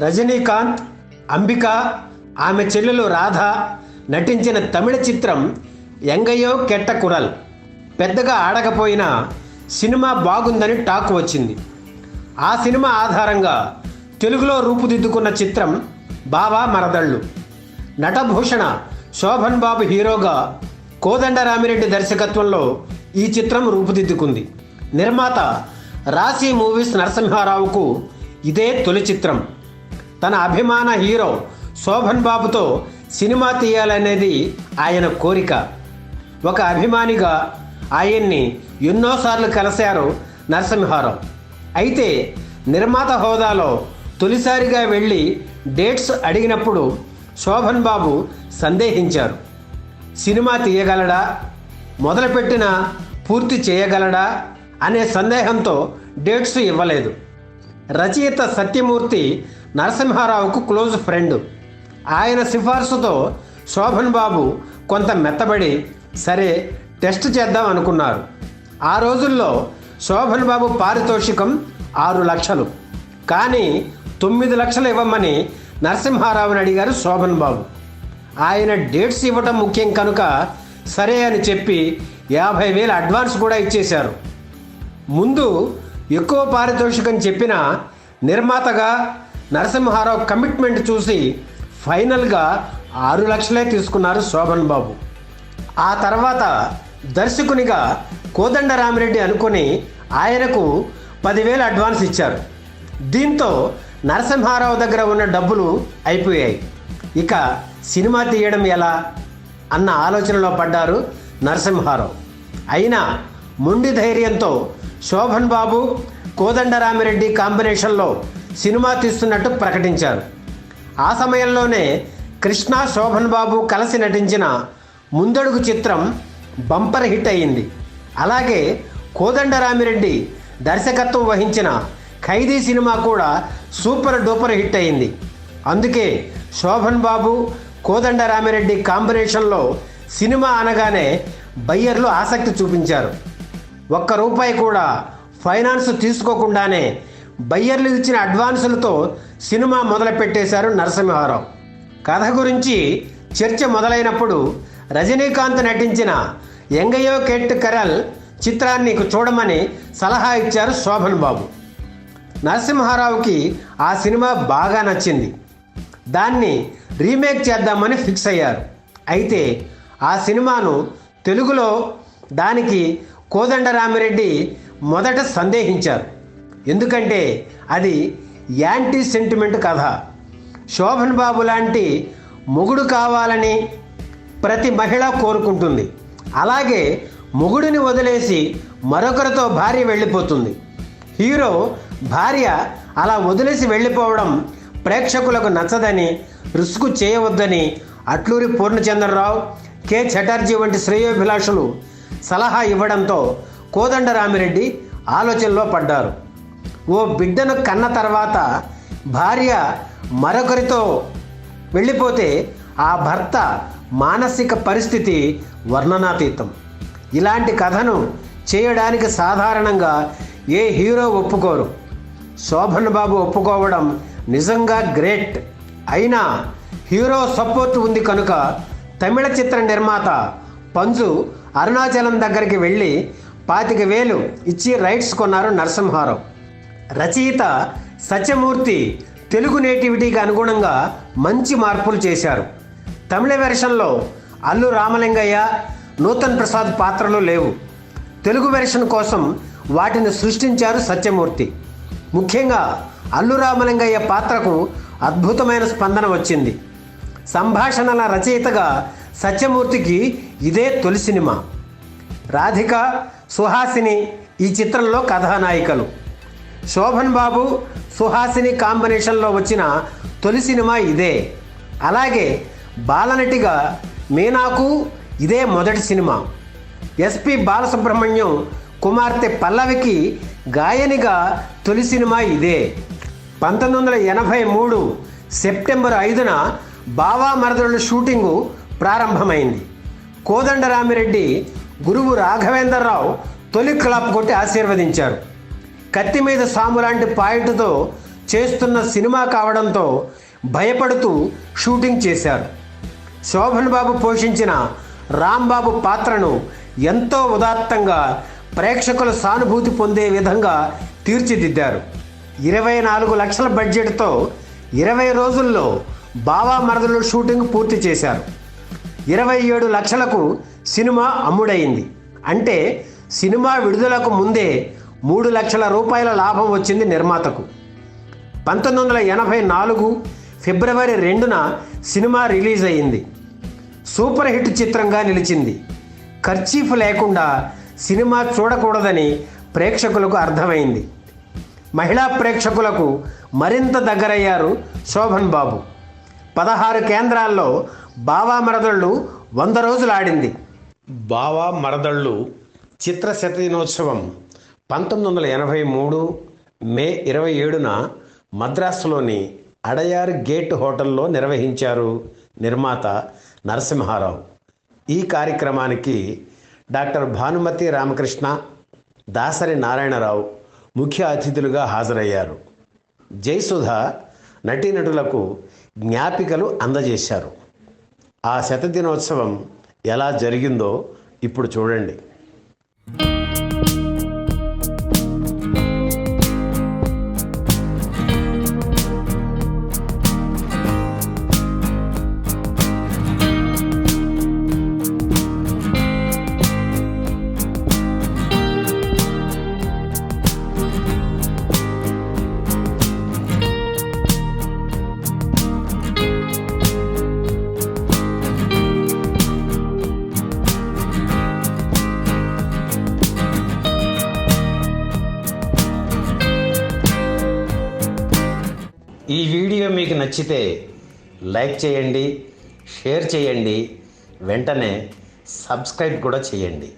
రజనీకాంత్, అంబిక, ఆమె చెల్లెలు రాధ నటించిన తమిళ చిత్రం ఎంగయ్యో కెట్ట కురల్. పెద్దగా ఆడకపోయినా సినిమా బాగుందని టాక్ వచ్చింది. ఆ సినిమా ఆధారంగా తెలుగులో రూపుదిద్దుకున్న చిత్రం బావా మరదళ్ళు. నటభూషణ శోభన్ బాబు హీరోగా కోదండరామిరెడ్డి దర్శకత్వంలో ఈ చిత్రం రూపుదిద్దుకుంది. నిర్మాత రాశి మూవీస్ నరసింహారావుకు ఇదే తొలి చిత్రం. తన అభిమాన హీరో శోభన్ బాబుతో సినిమా తీయాలనేది ఆయన కోరిక. ఒక అభిమానిగా ఆయన్ని ఎన్నోసార్లు కలిశారు నరసింహారావు. అయితే నిర్మాత హోదాలో తొలిసారిగా వెళ్ళి డేట్స్ అడిగినప్పుడు శోభన్ బాబు సందేహించారు. సినిమా తీయగలడా, మొదలుపెట్టిన పూర్తి చేయగలడా అనే సందేహంతో డేట్స్ ఇవ్వలేదు. రచయిత సత్యమూర్తి నరసింహారావుకు క్లోజ్ ఫ్రెండ్. ఆయన సిఫార్సుతో శోభన్ బాబు కొంత మెత్తబడి సరే టెస్ట్ చేద్దాం అనుకున్నారు. ఆ రోజుల్లో శోభన్ బాబు పారితోషికం 6 లక్షలు. కానీ 9 లక్షలు ఇవ్వమని నరసింహారావుని అడిగారు శోభన్ బాబు. ఆయన డేట్స్ ఇవ్వటం ముఖ్యం కనుక సరే అని చెప్పి 50,000 అడ్వాన్స్ కూడా ఇచ్చేశారు. ముందు ఎక్కువ పారితోషికం చెప్పిన నిర్మాతగా నరసింహారావు కమిట్మెంట్ చూసి ఫైనల్గా 6 లక్షలే తీసుకున్నారు శోభన్ బాబు. ఆ తర్వాత దర్శకునిగా కోదండరామిరెడ్డి అనుకుని ఆయనకు 10,000 అడ్వాన్స్ ఇచ్చారు. దీంతో నరసింహారావు దగ్గర ఉన్న డబ్బులు అయిపోయాయి. ఇక సినిమా తీయడం ఎలా అన్న ఆలోచనలో పడ్డారు నరసింహారావు. అయినా మొండి ధైర్యంతో శోభన్ బాబు కోదండరామిరెడ్డి కాంబినేషన్లో సినిమా తీస్తున్నట్టు ప్రకటించారు. ఆ సమయంలోనే కృష్ణ శోభన్ బాబు కలిసి నటించిన ముందడుగు చిత్రం బంపర్ హిట్ అయ్యింది. అలాగే కోదండరామిరెడ్డి దర్శకత్వం వహించిన ఖైదీ సినిమా కూడా సూపర్ డూపర్ హిట్ అయింది. అందుకే శోభన్ బాబు కోదండరామిరెడ్డి కాంబినేషన్లో సినిమా అనగానే బయ్యర్లు ఆసక్తి చూపించారు. ₹1 కూడా ఫైనాన్స్ తీసుకోకుండానే బయ్యర్లు ఇచ్చిన అడ్వాన్సులతో సినిమా మొదలుపెట్టేశారు నరసింహారావు. కథ గురించి చర్చ మొదలైనప్పుడు రజనీకాంత్ నటించిన ఎంగయ్యో కెట్ట కురల్ చిత్రాన్ని చూడమని సలహా ఇచ్చారు శోభన్ బాబు. నరసింహారావుకి ఆ సినిమా బాగా నచ్చింది. దాన్ని రీమేక్ చేద్దామని ఫిక్స్ అయ్యారు. అయితే ఆ సినిమాను తెలుగులో దానికి కోదండరామిరెడ్డి మొదట సందేహించారు. ఎందుకంటే అది యాంటీ సెంటిమెంట్ కథ. శోభన్ బాబు లాంటి మొగుడు కావాలని ప్రతి మహిళ కోరుకుంటుంది. అలాగే మొగుడిని వదిలేసి మరొకరితో భార్య వెళ్ళిపోతుంది. హీరో భార్య అలా వదిలేసి వెళ్ళిపోవడం ప్రేక్షకులకు నచ్చదని, రిస్క్ చేయవద్దని అట్లూరి పూర్ణచంద్రరావు, కె చటర్జీ వంటి శ్రేయోభిలాషులు సలహా ఇవ్వడంతో కోదండరామిరెడ్డి ఆలోచనలో పడ్డారు. ఓ బిడ్డను కన్న తర్వాత భార్య మరొకరితో వెళ్ళిపోతే ఆ భర్త మానసిక పరిస్థితి వర్ణనాతీతం. ఇలాంటి కథను చేయడానికి సాధారణంగా ఏ హీరో ఒప్పుకోరు. శోభన్ బాబు ఒప్పుకోవడం నిజంగా గ్రేట్. అయినా హీరో సపోర్ట్ ఉంది కనుక తమిళ చిత్ర నిర్మాత పంజు అరుణాచలం దగ్గరికి వెళ్ళి 25,000 ఇచ్చి రైట్స్ కొన్నారు నరసింహారావు. రచయిత సత్యమూర్తి తెలుగు నేటివిటీకి అనుగుణంగా మంచి మార్పులు చేశారు. తమిళ వెర్షన్లో అల్లు రామలింగయ్య, నూతన్ ప్రసాద్ పాత్రలు లేవు. తెలుగు వెర్షన్ కోసం వాటిని సృష్టించారు సత్యమూర్తి. ముఖ్యంగా అల్లు రామలింగయ్య పాత్రకు అద్భుతమైన స్పందన వచ్చింది. సంభాషణల రచయితగా సత్యమూర్తికి ఇదే తొలి సినిమా. రాధిక, సుహాసిని ఈ చిత్రంలో కథానాయికలు. శోభన్ బాబు, సుహాసిని కాంబినేషన్లో వచ్చిన తొలి సినిమా ఇదే. అలాగే బాలనటిగా మీనాకు ఇదే మొదటి సినిమా. ఎస్పి బాలసుబ్రహ్మణ్యం కుమార్తె పల్లవికి గాయనిగా తొలి సినిమా ఇదే. 1983 సెప్టెంబర్ 5న బావా మరదళ్ళు షూటింగు ప్రారంభమైంది. కోదండరామిరెడ్డి గురువు రాఘవేంద్రరావు తొలి క్లాప్ కొట్టి ఆశీర్వదించారు. కత్తి మీద సాము లాంటి పాయింట్తో చేస్తున్న సినిమా కావడంతో భయపడుతూ షూటింగ్ చేశారు. శోభన్ బాబు పోషించిన రాంబాబు పాత్రను ఎంతో ఉదాత్తంగా ప్రేక్షకుల సానుభూతి పొందే విధంగా తీర్చిదిద్దారు. 24 లక్షల బడ్జెట్తో 20 రోజుల్లో బావా మరదలు షూటింగ్ పూర్తి చేశారు. 27 లక్షలకు సినిమా అమ్ముడయింది. అంటే సినిమా విడుదలకు ముందే 3 లక్షల రూపాయల లాభం వచ్చింది నిర్మాతకు. 1984 ఫిబ్రవరి 2న సినిమా రిలీజ్ అయింది. సూపర్ హిట్ చిత్రంగా నిలిచింది. ఖర్చీఫ్ లేకుండా సినిమా చూడకూడదని ప్రేక్షకులకు అర్థమైంది. మహిళా ప్రేక్షకులకు మరింత దగ్గరయ్యారు శోభన్ బాబు. 16 కేంద్రాల్లో బావా మరదళ్ళు 100 రోజులు ఆడింది. బావా మరదళ్ళు చిత్ర శతదినోత్సవం 1983 మే 27న మద్రాసులోని అడయార్ గేట్ హోటల్లో నిర్వహించారు నిర్మాత నరసింహారావు. ఈ కార్యక్రమానికి డాక్టర్ భానుమతి రామకృష్ణ, దాసరి నారాయణరావు ముఖ్య అతిథులుగా హాజరయ్యారు. జయసుధ నటీనటులకు జ్ఞాపికలు అందజేశారు. ఆ శతదినోత్సవం ఎలా జరిగిందో ఇప్పుడు చూడండి. ఈ వీడియో మీకు నచ్చితే లైక్ చేయండి, షేర్ చేయండి, వెంటనే సబ్స్క్రైబ్ కూడా చేయండి.